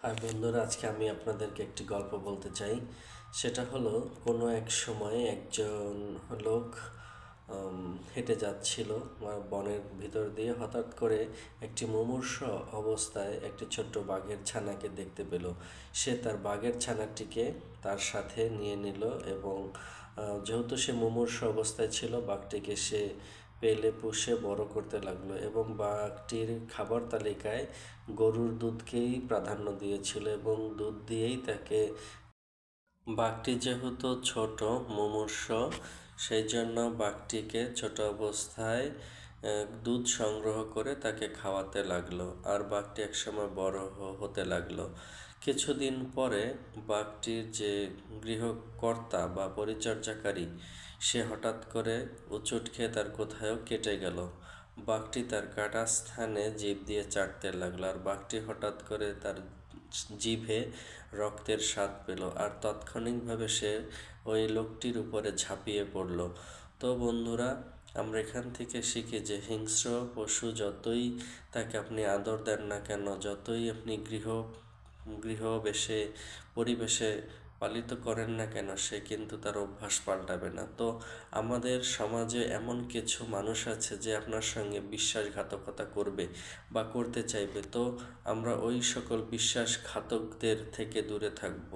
আর বন্ধুরা, আজকে আমি আপনাদেরকে একটি গল্প বলতে চাই। সেটা হলো, কোনো এক সময় একজন লোক হেঁটে যাচ্ছিল বনের ভিতর দিয়ে। হঠাৎ করে একটি মুমূর্ষ অবস্থায় একটি ছোট্ট বাঘের ছানাকে দেখতে পেল। সে তার বাঘের ছানাটিকে তার সাথে নিয়ে নিল এবং যেহেতু সে মুমূর্ষ অবস্থায় ছিল, বাঘটিকে সে পেলে পুষে বড় করতে লাগলো এবং বাঘটির খাবার তালিকায় গরুর দুধকেই প্রাধান্য দিয়েছিল এবং দুধ দিয়েই তাকে, বাঘটি যেহেতু ছোট মুমূর্ষ, সেই জন্য বাঘটিকে ছোট অবস্থায় দুধ সংগ্রহ করে তাকে খাওয়াতে লাগলো। আর বাঘটি একসময় বড় হতে লাগলো। কিছুদিন পরে বাঘটির যে গৃহকর্তা বা পরিচর্যাকারী, সে হঠাৎ করে উচট খেয়ে তার কোথাও কেটে গেল। বাঘটি তার কাটা স্থানে জিভ দিয়ে চাটতে লাগলো, আর বাঘটি হঠাৎ করে তার জিভে রক্তের স্বাদ পেল, আর তাৎক্ষণিকভাবে সে ওই লোকটির উপরে ঝাঁপিয়ে পড়ল। তো বন্ধুরা, আমরা এখান থেকে শিখি যে হিংস্র পশু যতই তাকে আপনি আদর দেন না কেন, যতই আপনি গৃহবেশে পরিবেশে পালিত করেন না কেন, সে কিন্তু তার অভ্যাস পাল্টাবে না। তো আমাদের সমাজে এমন কিছু মানুষ আছে যে আপনার সঙ্গে বিশ্বাসঘাতকতা করবে বা করতে চাইবে। তো আমরা ওই সকল বিশ্বাসঘাতকদের থেকে দূরে থাকব।